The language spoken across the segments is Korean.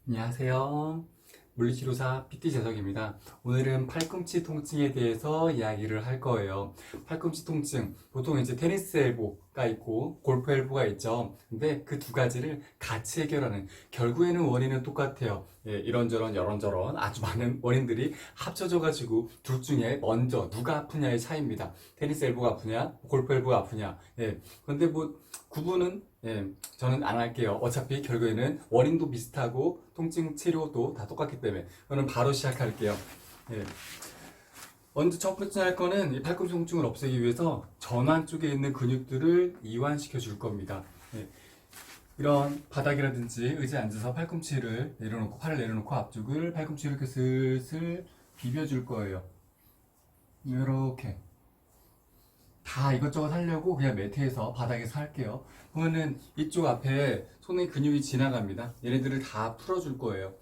안녕하세요. 물리치료사 PT 재석입니다. 오늘은 팔꿈치 통증에 대해서 이야기를 할 거예요. 팔꿈치 통증, 보통 이제 테니스 엘보가 있고 골프 엘보가 있죠. 근데 그 두 가지를 같이 해결하는, 결국에는 원인은 똑같아요. 예, 이런저런 여런저런 아주 많은 원인들이 합쳐져가지고 둘 중에 먼저 누가 아프냐의 차이입니다. 테니스 엘보가 아프냐, 골프 엘보가 아프냐. 예, 근데 뭐 구분은 저는 안 할게요. 어차피 결국에는 원인도 비슷하고 통증 치료도 다 똑같기 때문에. 저는 바로 시작할게요. 예. 먼저 첫 번째 할 거는 이 팔꿈치 통증을 없애기 위해서 전완 쪽에 있는 근육들을 이완시켜 줄 겁니다. 예. 이런 바닥이라든지 의자에 앉아서 팔꿈치를 내려놓고, 팔을 내려놓고 앞쪽을 팔꿈치를 이렇게 슬슬 비벼줄 거예요. 이렇게. 다 이것저것 하려고 그냥 매트에서 바닥에서 할게요. 보면은 이쪽 앞에 손의 근육이 지나갑니다. 얘네들을 다 풀어줄 거예요.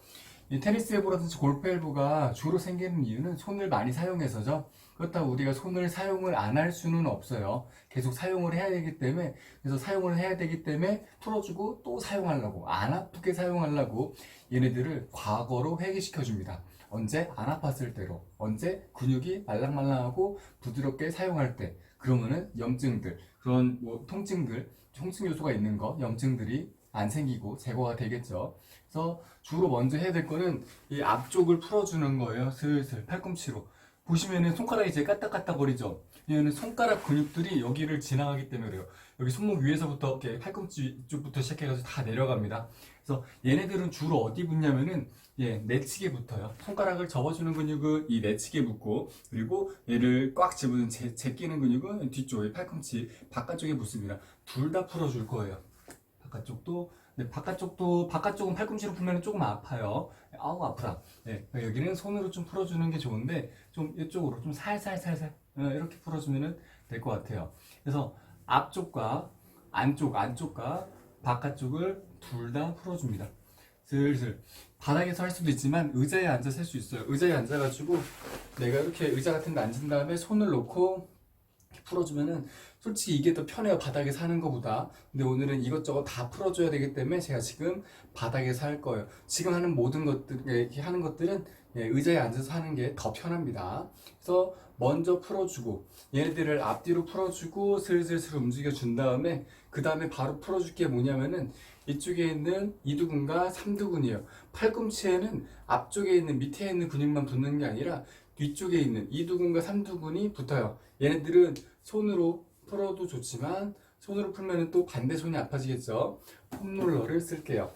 이 테니스 엘보라든지 골프 엘보가 주로 생기는 이유는 손을 많이 사용해서죠. 그렇다고 우리가 손을 사용을 안 할 수는 없어요. 계속 사용을 해야 되기 때문에, 그래서 사용을 해야 되기 때문에 풀어주고 또 사용하려고, 안 아프게 사용하려고 얘네들을 과거로 회귀시켜 줍니다. 언제? 안 아팠을 때로. 언제? 근육이 말랑말랑하고 부드럽게 사용할 때. 그러면은 염증들, 그런 뭐 통증들, 통증 요소가 있는 거, 염증들이 안 생기고 제거가 되겠죠. 그래서 주로 먼저 해야 될 거는 이 앞쪽을 풀어주는 거예요. 슬슬 팔꿈치로. 보시면은 손가락이 제일 까딱까딱거리죠. 얘는 손가락 근육들이 여기를 지나가기 때문에 그래요. 여기 손목 위에서부터 이렇게 팔꿈치 쪽부터 시작해가지고 다 내려갑니다. 그래서 얘네들은 주로 어디 붙냐면은 내치기에 붙어요. 손가락을 접어주는 근육은 이 내치기에 붙고, 그리고 얘를 꽉 집는 제끼는 근육은 뒤쪽에 팔꿈치 바깥쪽에 붙습니다. 둘 다 풀어줄 거예요. 바깥쪽도. 네, 바깥쪽은 팔꿈치로 풀면 조금 아파요. 아우 아프다. 네, 여기는 손으로 좀 풀어주는 게 좋은데 좀 이쪽으로 좀 살살살살 이렇게 풀어주면 될 것 같아요. 그래서 앞쪽과 안쪽과 바깥쪽을 둘 다 풀어줍니다. 슬슬 바닥에서 할 수도 있지만 의자에 앉아서 할 수 있어요. 의자에 앉아가지고 내가 이렇게 의자 같은 데 앉은 다음에 손을 놓고 풀어주면은 솔직히 이게 더 편해요. 바닥에서 하는 것보다. 근데 오늘은 이것저것 다 풀어줘야 되기 때문에 제가 지금 바닥에서 할 거예요. 지금 하는 모든 것들, 이렇게 하는 것들은 의자에 앉아서 하는 게 더 편합니다. 그래서 먼저 풀어주고, 얘네들을 앞뒤로 풀어주고 슬슬슬 움직여준 다음에, 그 다음에 바로 풀어줄 게 뭐냐면은 이쪽에 있는 이두근과 삼두근이에요. 팔꿈치에는 앞쪽에 있는 밑에 있는 근육만 붙는 게 아니라 뒤쪽에 있는 이두근과 삼두근이 붙어요. 얘네들은 손으로 풀어도 좋지만 손으로 풀면 또 반대 손이 아파지겠죠. 폼롤러를 쓸게요.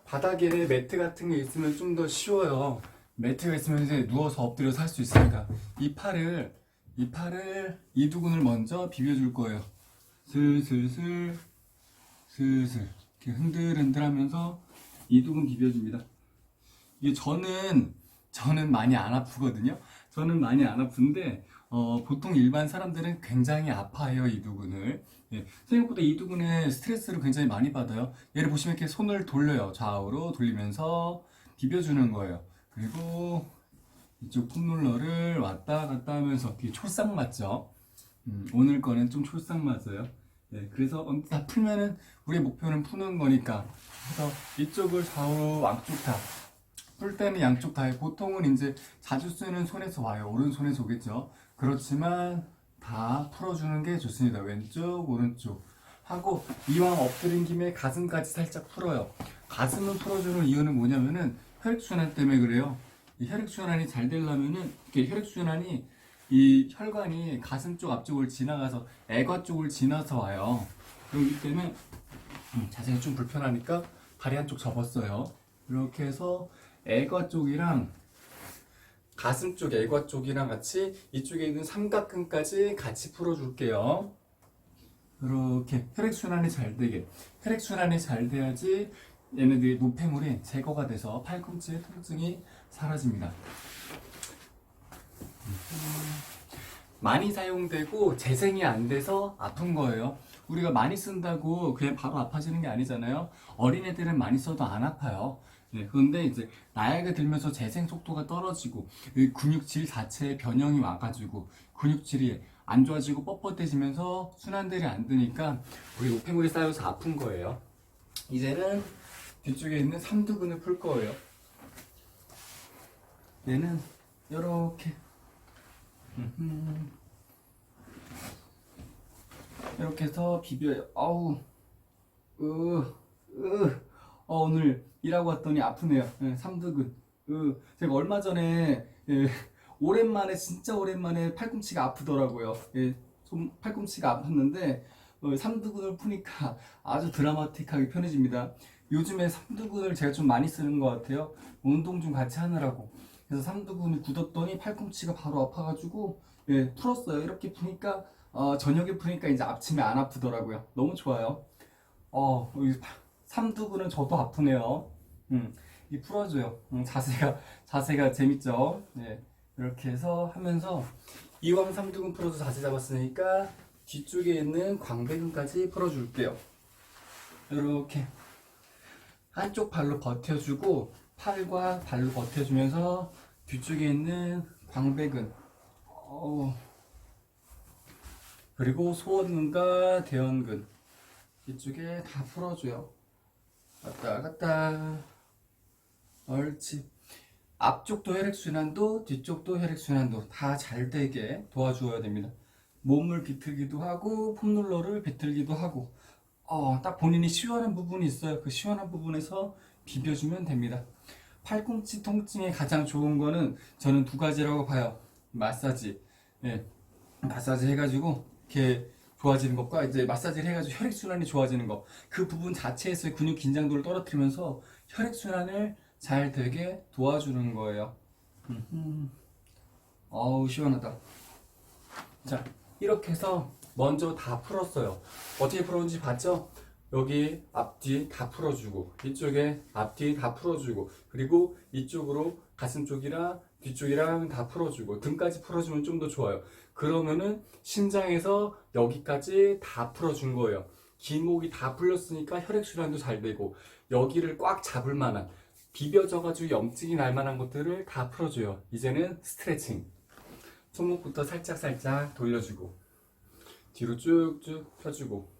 바닥에 매트 같은 게 있으면 좀 더 쉬워요. 매트가 있으면 이제 누워서 엎드려서 할 수 있으니까 이 팔을 이두근을 먼저 비벼줄 거예요. 슬슬슬 이렇게 흔들흔들 하면서 이두근 비벼줍니다. 이게 저는 많이 안 아프거든요. 저는 많이 안 아픈데 보통 일반 사람들은 굉장히 아파해요, 이두근을. 생각보다 이두근에 스트레스를 굉장히 많이 받아요. 얘를 보시면 이렇게 손을 돌려요. 좌우로 돌리면서 비벼주는 거예요. 그리고 이쪽 폼롤러를 왔다 갔다 하면서 되게 촐싹 맞죠? 오늘 거는 좀 촐싹 맞아요. 그래서 다 풀면은 우리의 목표는 푸는 거니까. 그래서 이쪽을 좌우 양쪽 다 풀 때는 양쪽 다 해. 보통은 이제 자주 쓰는 손에서 와요. 오른손에서 오겠죠. 그렇지만 다 풀어주는 게 좋습니다. 왼쪽, 오른쪽 하고, 이왕 엎드린 김에 가슴까지 살짝 풀어요. 가슴을 풀어주는 이유는 뭐냐면은 혈액순환 때문에 그래요. 이 혈액순환이 잘 되려면은, 이렇게 혈액순환이 이 혈관이 가슴 쪽 앞쪽을 지나가서 애과 쪽을 지나서 와요. 그렇기 때문에 자세가 좀 불편하니까 다리 한쪽 접었어요. 이렇게 해서 애과 쪽이랑 가슴 쪽 애과 쪽이랑 같이 이쪽에 있는 삼각근까지 같이 풀어줄게요. 이렇게 혈액순환이 잘 되게. 혈액순환이 잘 돼야지 얘네들이 노폐물이 제거가 돼서 팔꿈치의 통증이 사라집니다. 많이 사용되고 재생이 안 돼서 아픈 거예요. 우리가 많이 쓴다고 그냥 바로 아파지는 게 아니잖아요. 어린애들은 많이 써도 안 아파요. 그런데 이제 나이가 들면서 재생 속도가 떨어지고 이 근육질 자체에 변형이 와가지고 근육질이 안 좋아지고 뻣뻣해지면서 순환들이 안 되니까 우리 노폐물이 쌓여서 아픈 거예요. 이제는 뒤쪽에 있는 삼두근을 풀 거예요. 얘는 이렇게 이렇게 해서 비벼요. 오늘 일하고 왔더니 아프네요. 예, 삼두근. 제가 얼마 전에 오랜만에 진짜 오랜만에 팔꿈치가 아프더라고요. 예, 팔꿈치가 아팠는데 삼두근을 푸니까 아주 드라마틱하게 편해집니다. 요즘에 삼두근을 제가 좀 많이 쓰는 것 같아요. 운동 좀 같이 하느라고. 그래서 삼두근이 굳었더니 팔꿈치가 바로 아파가지고 풀었어요. 이렇게 푸니까 저녁에 푸니까 이제 아침에 안 아프더라고요. 너무 좋아요. 삼두근은 저도 아프네요. 이 풀어줘요. 자세가 재밌죠. 네, 이렇게 해서 하면서 이왕 삼두근 풀어서 자세 잡았으니까 뒤쪽에 있는 광배근까지 풀어줄게요. 이렇게 한쪽 발로 버텨주고 팔과 발로 버텨주면서 뒤쪽에 있는 광배근 그리고 소원근과 대원근 뒤쪽에 다 풀어줘요. 왔다 갔다. 옳지. 앞쪽도 혈액순환도 뒤쪽도 혈액순환도 다 잘 되게 도와주어야 됩니다. 몸을 비틀기도 하고 폼롤러를 비틀기도 하고 딱 본인이 시원한 부분이 있어요. 그 시원한 부분에서 비벼주면 됩니다. 팔꿈치 통증에 가장 좋은 거는 저는 두 가지라고 봐요. 마사지. 마사지 해가지고 이렇게 좋아지는 것과 이제 마사지를 해가지고 혈액순환이 좋아지는 것. 그 부분 자체에서 근육 긴장도를 떨어뜨리면서 혈액순환을 잘 되게 도와주는 거예요. 시원하다. 자, 이렇게 해서 먼저 다 풀었어요. 어떻게 풀었는지 봤죠? 여기 앞뒤 다 풀어주고 이쪽에 앞뒤 다 풀어주고 그리고 이쪽으로 가슴 쪽이랑 뒤쪽이랑 다 풀어주고 등까지 풀어주면 좀 더 좋아요. 그러면은 심장에서 여기까지 다 풀어준 거예요. 기목이 다 풀렸으니까 혈액순환도 잘 되고 여기를 꽉 잡을 만한 비벼져가지고 염증이 날 만한 것들을 다 풀어줘요. 이제는 스트레칭. 손목부터 살짝 돌려주고 뒤로 쭉쭉 펴주고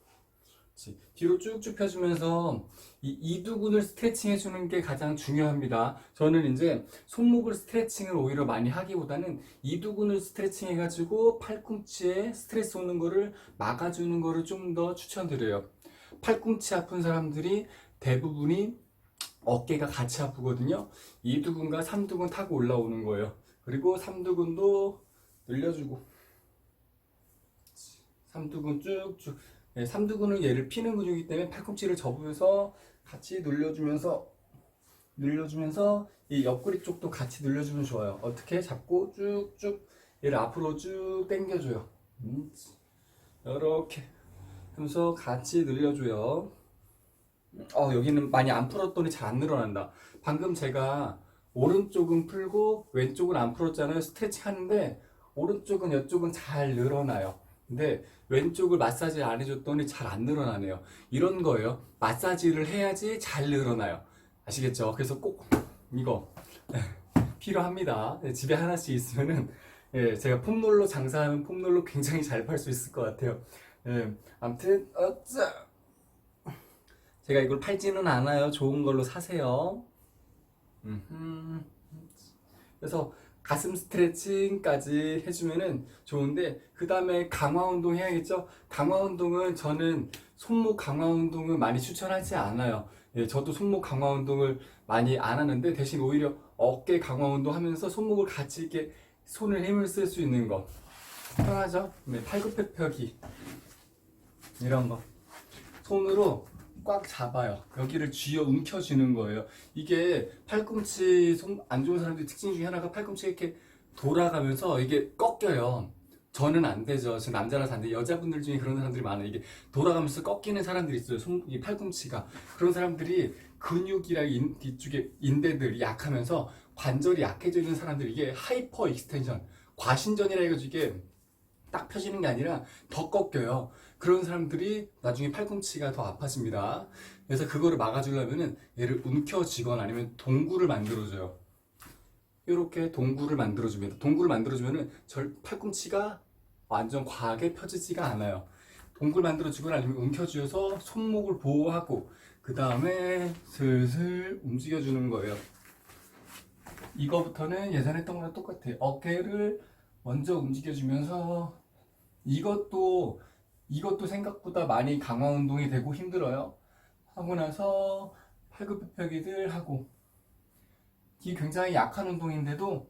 뒤로 쭉쭉 펴주면서 이 이두근을 스트레칭 해주는 게 가장 중요합니다. 저는 이제 손목을 스트레칭을 오히려 많이 하기보다는 이두근을 스트레칭 해가지고 팔꿈치에 스트레스 오는 거를 막아주는 거를 좀 더 추천드려요. 팔꿈치 아픈 사람들이 대부분이 어깨가 같이 아프거든요. 이두근과 삼두근 타고 올라오는 거예요. 그리고 삼두근도 늘려주고 삼두근 쭉쭉. 삼두근은 얘를 피는 근육이기 때문에 팔꿈치를 접으면서 같이 늘려주면서 이 옆구리 쪽도 같이 늘려주면 좋아요. 어떻게 잡고 쭉쭉 얘를 앞으로 쭉 당겨줘요. 이렇게 하면서 같이 늘려줘요. 여기는 많이 안 풀었더니 잘 안 늘어난다. 방금 제가 오른쪽은 풀고 왼쪽은 안 풀었잖아요. 스트레칭 하는데 오른쪽은 이쪽은 잘 늘어나요. 근데 왼쪽을 마사지 안 해줬더니 잘 안 늘어나네요. 이런 거예요. 마사지를 해야지 잘 늘어나요. 아시겠죠? 그래서 꼭 이거 필요합니다. 집에 하나씩 있으면은 제가 폼롤러 장사하면 폼롤러 굉장히 잘 팔 수 있을 것 같아요. 아무튼 제가 이걸 팔지는 않아요. 좋은 걸로 사세요. 그래서 가슴 스트레칭까지 해주면은 좋은데 그 다음에 강화 운동 해야겠죠. 강화 운동은 저는 손목 강화 운동을 많이 추천하지 않아요. 저도 손목 강화 운동을 많이 안 하는데 대신 오히려 어깨 강화 운동 하면서 손목을 같이 이렇게 손을 힘을 쓸 수 있는 거 편하죠. 팔굽혀펴기 이런 거 손으로 꽉 잡아요. 여기를 쥐어 움켜쥐는 거예요. 이게 팔꿈치 안 좋은 사람들 특징 중에 하나가 팔꿈치가 이렇게 돌아가면서 이게 꺾여요. 저는 안 되죠. 저 남자라서 안 돼. 여자분들 중에 그런 사람들이 많아요. 이게 돌아가면서 꺾이는 사람들이 있어요. 이 팔꿈치가. 그런 사람들이 근육이랑 뒤쪽에 인대들이 약하면서 관절이 약해져 있는 사람들이 이게 하이퍼 익스텐션, 과신전이라 해가지고 이게 딱 펴지는 게 아니라 더 꺾여요. 그런 사람들이 나중에 팔꿈치가 더 아파집니다. 그래서 그거를 막아주려면은 얘를 움켜쥐거나 아니면 동굴을 만들어줘요. 이렇게 동굴을 만들어줍니다. 동굴을 만들어주면은 팔꿈치가 완전 과하게 펴지지가 않아요. 동굴 만들어주거나 아니면 움켜쥐어서 손목을 보호하고 그 다음에 슬슬 움직여주는 거예요. 이거부터는 예전에 했던 거랑 똑같아요. 어깨를 먼저 움직여주면서 이것도 생각보다 많이 강화 운동이 되고 힘들어요. 하고 나서 팔굽혀펴기들 하고 이게 굉장히 약한 운동인데도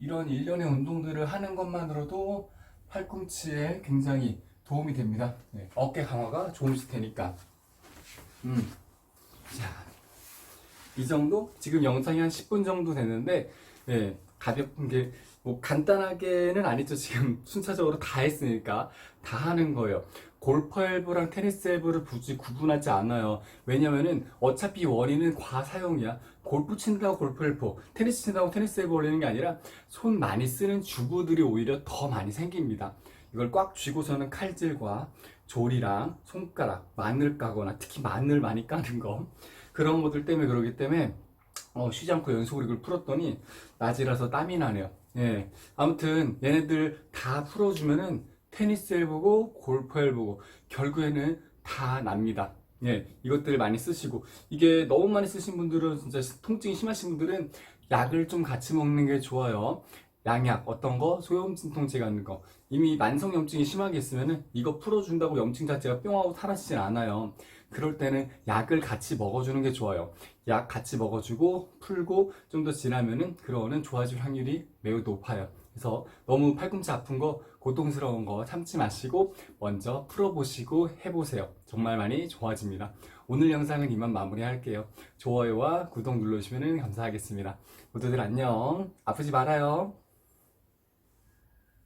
이런 일련의 운동들을 하는 것만으로도 팔꿈치에 굉장히 도움이 됩니다. 네, 어깨 강화가 좋으실 테니까. 자, 이 정도? 지금 영상이 한 10분 정도 됐는데, 네, 가볍은 게, 뭐, 간단하게는 아니죠. 지금 순차적으로 다 했으니까. 다 하는 거예요. 골프 엘보랑 테니스 엘보를 굳이 구분하지 않아요. 왜냐면은 어차피 원인은 과사용이야. 골프 친다고 골프 엘보, 테니스 친다고 테니스 엘보 올리는 게 아니라 손 많이 쓰는 주부들이 오히려 더 많이 생깁니다. 이걸 꽉 쥐고서는 칼질과 조리랑 손가락, 마늘 까거나 특히 마늘 많이 까는 거 그런 것들 때문에 그러기 때문에 쉬지 않고 연속으로 이걸 풀었더니 낮이라서 땀이 나네요. 예. 아무튼 얘네들 다 풀어주면은 테니스 엘보고 골프 엘보고 결국에는 다 납니다. 예, 이것들 많이 쓰시고 이게 너무 많이 쓰신 분들은 진짜 통증이 심하신 분들은 약을 좀 같이 먹는 게 좋아요. 양약 어떤 거 소염진 통제 같은 거 이미 만성 염증이 심하게 있으면은 이거 풀어준다고 염증 자체가 뿅 하고 사라지진 않아요. 그럴 때는 약을 같이 먹어주는 게 좋아요. 약 같이 먹어주고 풀고 좀 더 지나면은 그러는 좋아질 확률이 매우 높아요. 그래서 너무 팔꿈치 아픈 거 고통스러운 거 참지 마시고 먼저 풀어보시고 해보세요. 정말 많이 좋아집니다. 오늘 영상은 이만 마무리할게요. 좋아요와 구독 눌러주시면 감사하겠습니다. 모두들 안녕. 아프지 말아요.